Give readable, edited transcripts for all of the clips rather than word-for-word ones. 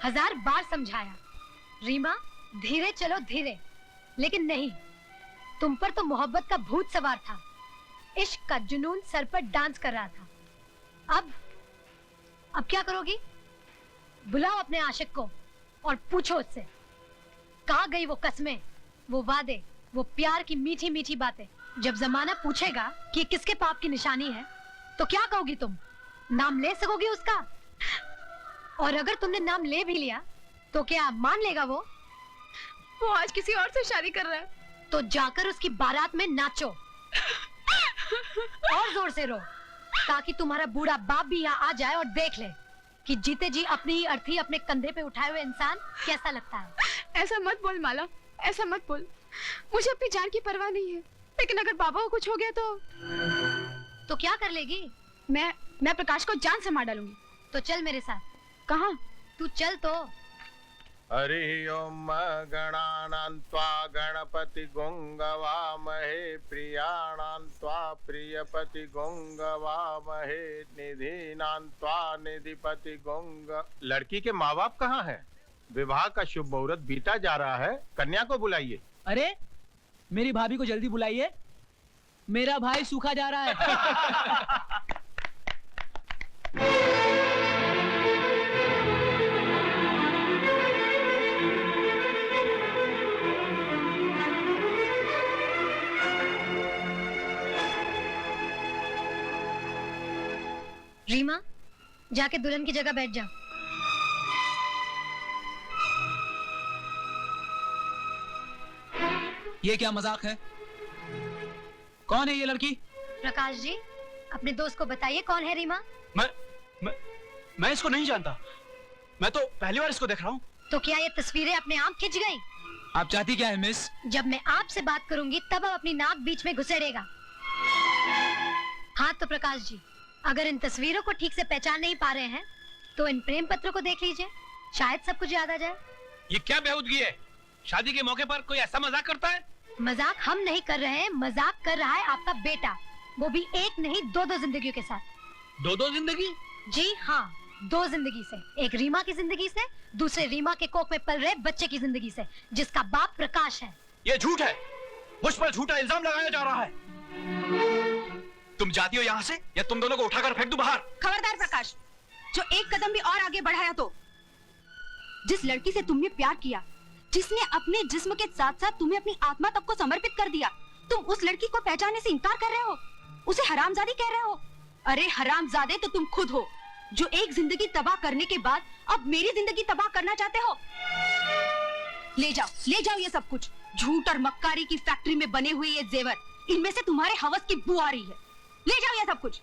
1000 बार समझाया, रीमा धीरे चलो धीरे, लेकिन नहीं, तुम पर तो मोहब्बत का भूत सवार था। इश्क का जुनून सर पर डांस कर रहा था। अब क्या करोगी? बुलाओ अपने आशिक को और पूछो उससे, कहाँ गई वो कस्में, वो वादे, वो प्यार की मीठी मीठी बातें। जब जमाना पूछेगा कि किसके पाप की निशानी है, तो क्या कहोगी तुम? नाम ले सकोगी उसका? और अगर तुमने नाम ले भी लिया तो क्या मान लेगा वो? वो आज किसी और से शादी कर रहा है। तो जाकर उसकी बारात में नाचो और जोर से रो, ताकि तुम्हारा बूढ़ा बाप भी यहाँ आ जाए और देख ले कि जीते जी अपनी ही अर्थी अपने कंधे पे उठाए हुए इंसान कैसा लगता है। ऐसा मत बोल माला, ऐसा मत बोल। मुझे अपनी जान की परवाह नहीं है, लेकिन अगर बाबा को कुछ हो गया तो क्या कर लेगी? मैं प्रकाश को जान से मार डालूंगी। तो चल मेरे साथ। कहाँ? तू चल तो। हरि ओम गणानान्त्वा गणपति गुंगवामहे प्रियाणान्त्वा प्रियपति गुंगवामहे निधीनान्त्वा निधिपति गुंग। लड़की के माँ बाप कहाँ हैं? विवाह का शुभ मुहूर्त बीता जा रहा है, कन्या को बुलाइए। अरे मेरी भाभी को जल्दी बुलाइए, मेरा भाई सूखा जा रहा है। रीमा, जाके दुल्हन की जगह बैठ जा। ये क्या मजाक है? कौन है ये लड़की? प्रकाश जी, अपने दोस्त को बताइए कौन है रीमा। मैं इसको नहीं जानता, मैं तो पहली बार इसको देख रहा हूँ। तो क्या ये तस्वीरें अपने आप खिंच गई? आप चाहती क्या है मिस? जब मैं आपसे बात करूंगी तब आप अपनी नाक बीच में घुसेड़ेगा। हाँ तो प्रकाश जी, अगर इन तस्वीरों को ठीक से पहचान नहीं पा रहे हैं तो इन प्रेम पत्रों को देख लीजिए, शायद सब कुछ याद आ जाए। ये क्या बेहूदगी है? शादी के मौके पर कोई ऐसा मजाक करता है? मजाक हम नहीं कर रहे हैं, मजाक कर रहा है आपका बेटा, वो भी एक नहीं दो जिंदगियों के साथ। दो जिंदगी? जी हाँ, 2 जिंदगी से। एक रीमा की जिंदगी से, दूसरे रीमा के कोख में पल रहे बच्चे की जिंदगी से, जिसका बाप प्रकाश है। ये झूठ है, मुझ पर झूठा इल्जाम लगाया जा रहा है। तुम जाती हो यहाँ से या तुम दोनों को उठाकर फेंक दूं बाहर। खबरदार प्रकाश, जो एक कदम भी और आगे बढ़ाया तो। जिस लड़की से तुमने प्यार किया, जिसने अपने जिस्म के साथ साथ तुम्हें अपनी आत्मा तक को समर्पित कर दिया, तुम उस लड़की को पहचानने से इनकार कर रहे हो, उसे हरामजादी कह रहे हो। अरे हरामजादे तो तुम खुद हो, जो एक जिंदगी तबाह करने के बाद अब मेरी जिंदगी तबाह करना चाहते हो। ले जाओ ये सब कुछ। झूठ और मक्कारी की फैक्ट्री में बने हुए ये जेवर, इनमें से तुम्हारे हवस की बू आ रही है। ले जाओ ये सब कुछ।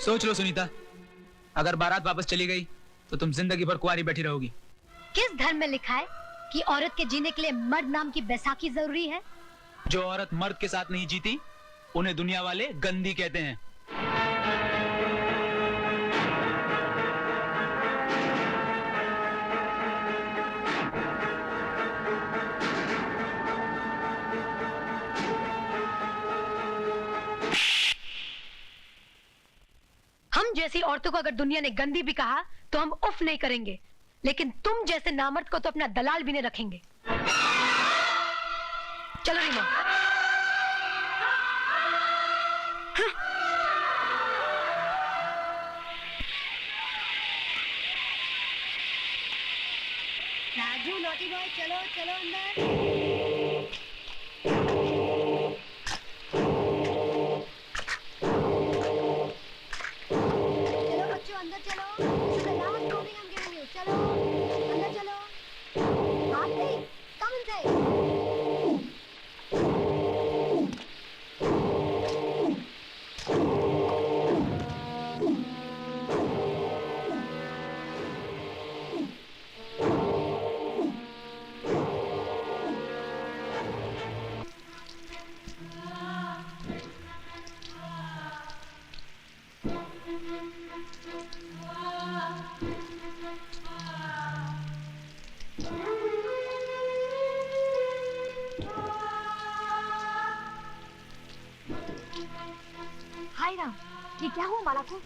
सोच लो सुनीता, अगर बारात वापस चली गई तो तुम जिंदगी भर कुंवारी बैठी रहोगी। किस धर्म में लिखा है कि औरत के जीने के लिए मर्द नाम की बैसाखी जरूरी है? जो औरत मर्द के साथ नहीं जीती उन्हें दुनिया वाले गंदी कहते हैं। हम जैसी औरतों को अगर दुनिया ने गंदी भी कहा तो हम उफ नहीं करेंगे, लेकिन तुम जैसे नामर्द को तो अपना दलाल भी नहीं रखेंगे। चलो रीमा। राजू नॉटी बॉय, चलो चलो अंदर। चलो बच्चों अंदर चलो। This is the last warning I'm giving you. चलो अंदर चलो। हाथ नहीं, come inside. हाय राम, ये क्या हुआ माला को?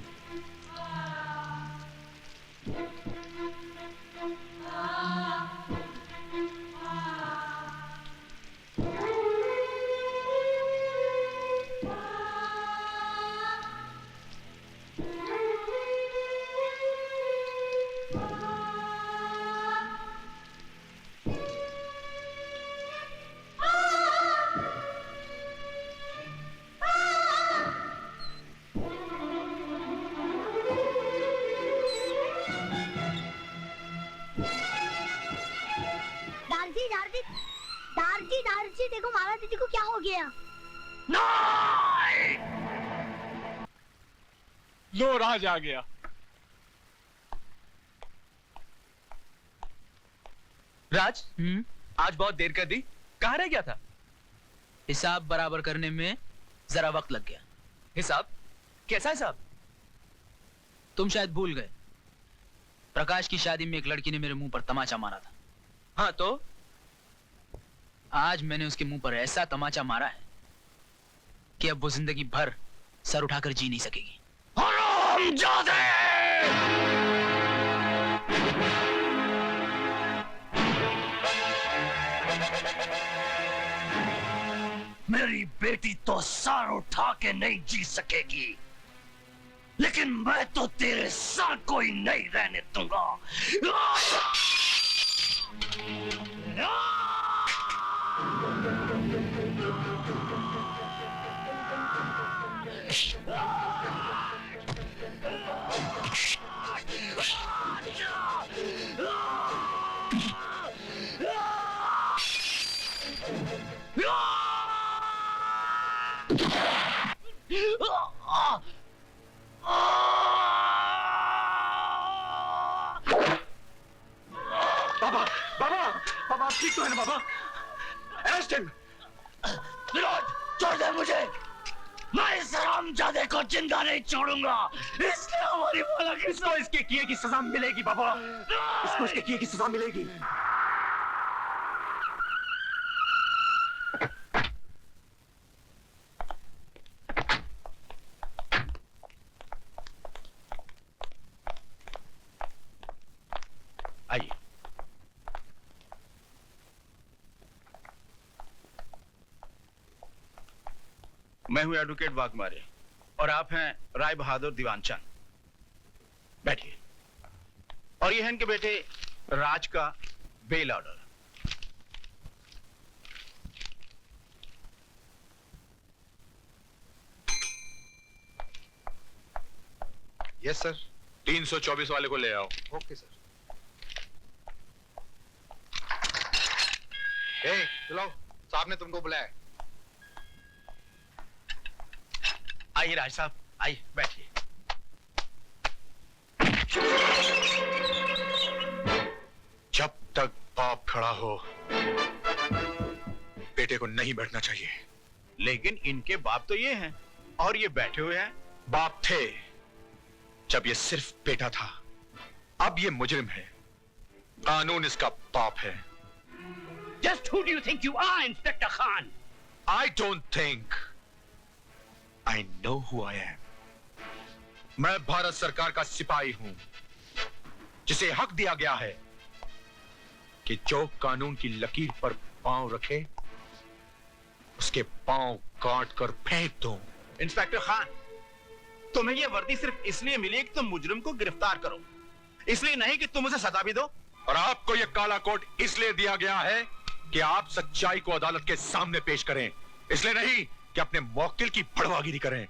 जी देखो माला दीदी को क्या हो गया। लो राज आ गया। राज, आज बहुत देर कर दी, कहाँ रह गया था? हिसाब बराबर करने में जरा वक्त लग गया। हिसाब? कैसा हिसाब? तुम शायद भूल गए, प्रकाश की शादी में एक लड़की ने मेरे मुंह पर तमाचा मारा था। हाँ तो? आज मैंने उसके मुंह पर ऐसा तमाचा मारा है कि अब वो जिंदगी भर सर उठाकर जी नहीं सकेगी। हरामजादे! मेरी बेटी तो सर उठा के नहीं जी सकेगी, लेकिन मैं तो तेरे सर को ही नहीं रहने दूंगा। बाबा, बाबा, बाबा ठीक तो है ना बाबा? Arrest him! विनोद, छोड़ दे मुझे। मैं इस हरामजादे को जिंदा नहीं छोड़ूंगा। इसने हमारी माला की इसको इसके किए की सजा मिलेगी बाबा, इसको इसके किए की सजा मिलेगी। आइए। मैं हूं एडवोकेट वाघमारे और आप हैं राय बहादुर दीवानचंद। बैठिए। और ये है इनके बेटे राज का बेल ऑर्डर। Yes sir. 324 वाले को ले आओ। Okay sir. चलो, साहब ने तुमको बुलाया। आइए राज साहब, आइए बैठिए। जब तक बाप खड़ा हो बेटे को नहीं बैठना चाहिए। लेकिन इनके बाप तो ये हैं और ये बैठे हुए हैं। बाप थे जब ये सिर्फ बेटा था, अब ये मुजरिम है। कानून इसका बाप है। Just who do you think you are, Inspector Khan? I don't think. I know who I am. मैं भारत सरकार का सिपाही हूं, जिसे हक दिया गया है कि जो कानून की लकीर पर पांव रखे उसके पांव काट कर फेंक दो। इंस्पेक्टर खान, तुम्हें यह वर्दी सिर्फ इसलिए मिली कि तुम मुजरिम को गिरफ्तार करो, इसलिए नहीं कि तुम उसे सजा भी दो। और आपको यह काला कोट इसलिए दिया गया है कि आप सच्चाई को अदालत के सामने पेश करें, इसलिए नहीं कि अपने मौकिल की बड़वागिरी करें।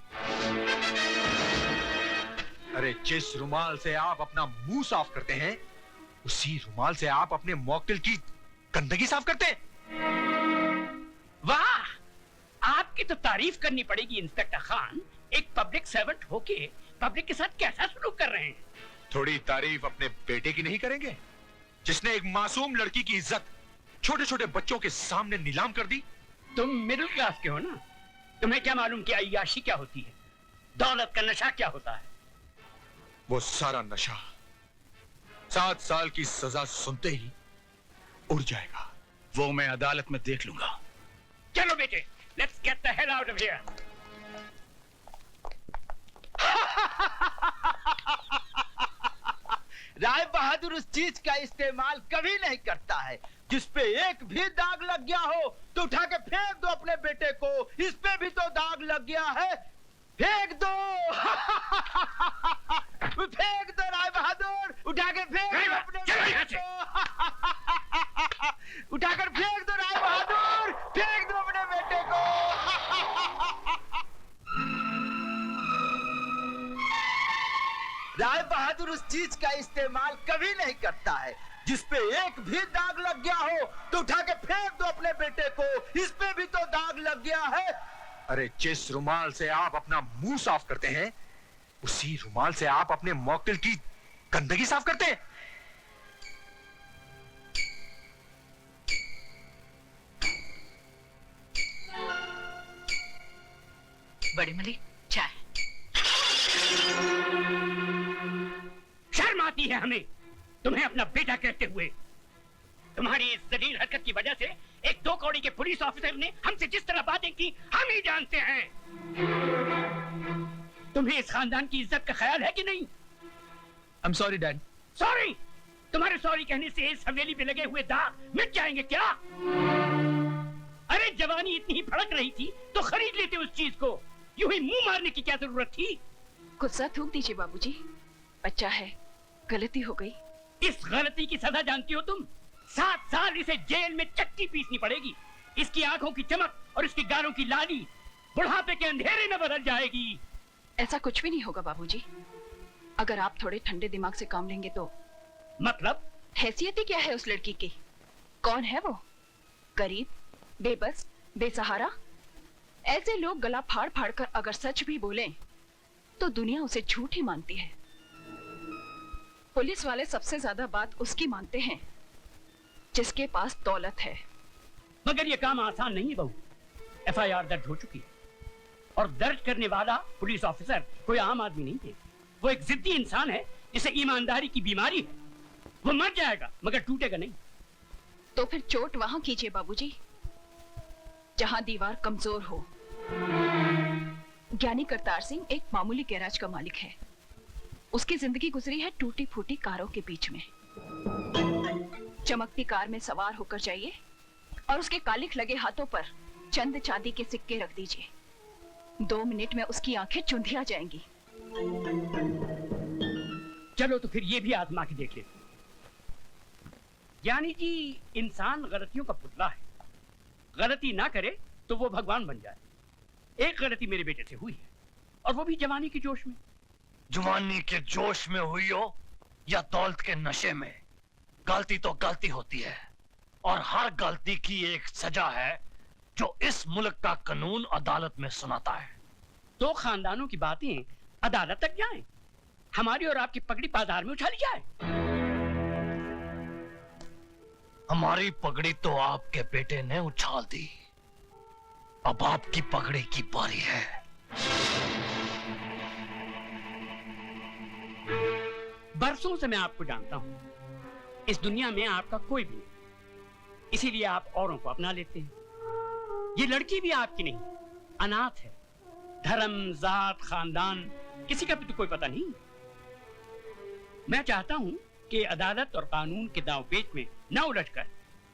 अरे जिस रुमाल से आप अपना मुंह साफ करते हैं, उसी रुमाल से आप अपने मौकिल की गंदगी साफ करते हैं। वाह, आपकी तो तारीफ करनी पड़ेगी इंस्पेक्टर खान। एक पब्लिक सर्वेंट होके पब्लिक के साथ कैसा सलूक कर रहे हैं। थोड़ी तारीफ अपने बेटे की नहीं करेंगे, जिसने एक मासूम लड़की की इज्जत छोटे छोटे बच्चों के सामने नीलाम कर दी। तुम मिडिल क्लास के हो ना, तुम्हें क्या मालूम कि अय्याशी क्या होती है, दौलत का नशा क्या होता है। वो सारा नशा 7 साल की सजा सुनते ही उड़ जाएगा। वो मैं अदालत में देख लूंगा। चलो बेटे, let's get the hell out of here. Rai Bahadur उस चीज का इस्तेमाल कभी नहीं करता है जिस पे एक भी दाग लग गया हो तो उठा के फेंक दो अपने बेटे को। इस पे भी तो दाग लग गया है, फेंक दो। फेंक दो राय बहादुर, उठा के फेंक दो अपने बेटे को। उठाकर फेंक दो राय बहादुर, फेंक दो अपने बेटे को। राय बहादुर उस चीज का इस्तेमाल कभी नहीं करता है जिसपे एक भी दाग लग गया हो तो उठा के फेंक दो अपने बेटे को। इस पे भी तो दाग लग गया है। अरे जिस रुमाल से आप अपना मुंह साफ करते हैं, उसी रुमाल से आप अपने मॉकटेल की गंदगी साफ करते हैं। बड़ी मलिक, चाय। शर्म आती है हमें तुम्हें अपना बेटा कहते हुए। तुम्हारी इस जलील हरकत की वजह से एक 2 कौड़ी के पुलिस ऑफिसर ने हमसे जिस तरह बातें की हम ही जानते हैं। तुम्हें इस खानदान की इज्जत का ख्याल है कि नहीं? I'm sorry, Dad. सॉरी? तुम्हारे सॉरी कहने से इस हवेली पे लगे हुए दाग मिट जाएंगे क्या? अरे जवानी इतनी ही भड़क रही थी तो खरीद लेते उस चीज को। यूं ही मुंह मारने की क्या जरूरत थी? गुस्सा थूक दीजिए बाबूजी, बच्चा है, गलती हो गई। इस गलती की सजा जानती हो तुम? 7 साल इसे जेल में चक्की पीसनी पड़ेगी। इसकी आंखों की चमक और इसके गालों की लाली बुढ़ापे के अंधेरे में बदल जाएगी। ऐसा कुछ भी नहीं होगा बाबूजी, अगर आप थोड़े ठंडे दिमाग से काम लेंगे तो। मतलब? हैसियत ही क्या है उस लड़की की? कौन है वो? गरीब, बेबस, बेसहारा। ऐसे लोग गला फाड़ फाड़ कर अगर सच भी बोलें तो दुनिया उसे झूठ ही मानती है। पुलिस वाले सबसे ज्यादा बात उसकी मानते हैं जिसके पास दौलत है। मगर ये काम आसान नहीं है बहू। FIR दर्ज हो चुकी है और दर्ज करने वाला पुलिस ऑफिसर कोई आम आदमी नहीं थे। वो एक जिद्दी इंसान है जिसे ईमानदारी की बीमारी है। वो मर जाएगा मगर टूटेगा नहीं। तो फिर चोट वहां कीजिए बाबूजी जहां दीवार कमजोर हो। ज्ञानी करतार सिंह एक मामूली गैराज का मालिक है। उसकी जिंदगी गुजरी है टूटी फूटी कारों के बीच में। चमकती कार में सवार होकर जाइए और उसके कालिख लगे हाथों पर चंद चांदी के सिक्के रख दीजिए। 2 मिनट में उसकी आंखें चुंधिया जाएंगी। चलो तो फिर ये भी आजमा के देख लेते। यानी कि इंसान गलतियों का पुतला है। गलती ना करे तो वो भगवान बन जाए। एक गलती मेरे बेटे से हुई है और वो भी जवानी के जोश में। जवानी के जोश में हुई हो या दौलत के नशे में, गलती तो गलती होती है और हर गलती की एक सजा है जो इस मुल्क का कानून अदालत में सुनाता है। 2 खानदानों की बातें अदालत तक जाएं, हमारी और आपकी पगड़ी बाजार में उछाली जाए। हमारी पगड़ी तो आपके बेटे ने उछाल दी, अब आपकी पगड़ी की बारी है। बरसों से मैं आपको जानता हूं। इस दुनिया में आपका कोई भी नहीं, इसीलिए आप औरों को अपना लेते हैं। ये लड़की भी आपकी नहीं, अनाथ है। धर्म, जात, खानदान किसी का भी तो कोई पता नहीं। मैं चाहता हूं कि अदालत और कानून के दांवपेच में न उलझकर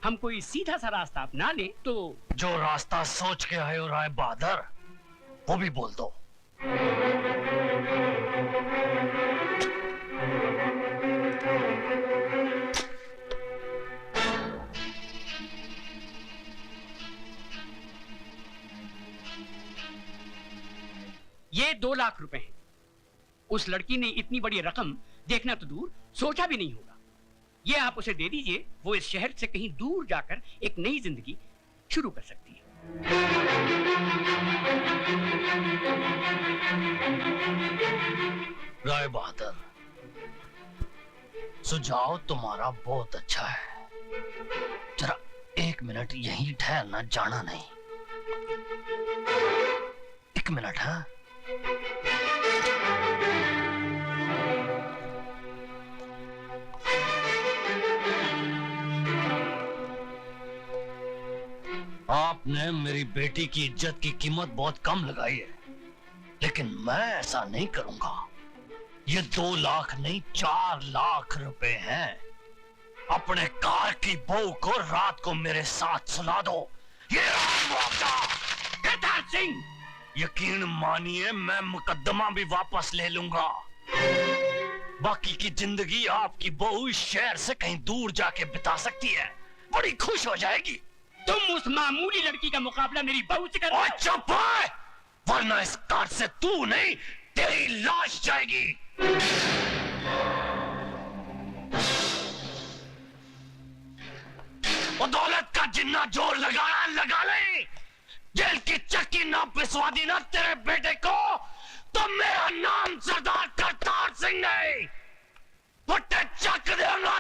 हम कोई सीधा सा रास्ता अपना लें। तो जो रास्ता सोच के आए हो राय बहादुर, वो भी बोल दो। ये 2 लाख रुपए हैं। उस लड़की ने इतनी बड़ी रकम देखना तो दूर सोचा भी नहीं होगा। ये आप उसे दे दीजिए, वो इस शहर से कहीं दूर जाकर एक नई जिंदगी शुरू कर सकती है। राय बहादुर, सुझाव तुम्हारा बहुत अच्छा है। जरा 1 मिनट यहीं ठहरना, जाना नहीं। 1 मिनट है। आपने मेरी बेटी की इज्जत की कीमत बहुत कम लगाई है, लेकिन मैं ऐसा नहीं करूंगा। ये 2 लाख नहीं 4 लाख रुपए हैं। अपने कार की बहू को रात को मेरे साथ सुला दो। ये मुआवजा। करतार सिंह, यकीन मानिए मैं मुकद्दमा भी वापस ले लूंगा। बाकी की जिंदगी आपकी बहू इस शहर से कहीं दूर जाके बिता सकती है, बड़ी खुश हो जाएगी। तुम उस मामूली लड़की का मुकाबला मेरी बहू से कर। चुप है, वरना इस कार से तू नहीं तेरी लाश जाएगी। वो दौलत का जिन्ना जोर लगाना लगा ले। जेल की चक्की ना पिसवा दी ना तेरे बेटे को तो मेरा नाम सरदार करतार सिंह नहीं। फुटे चक देगा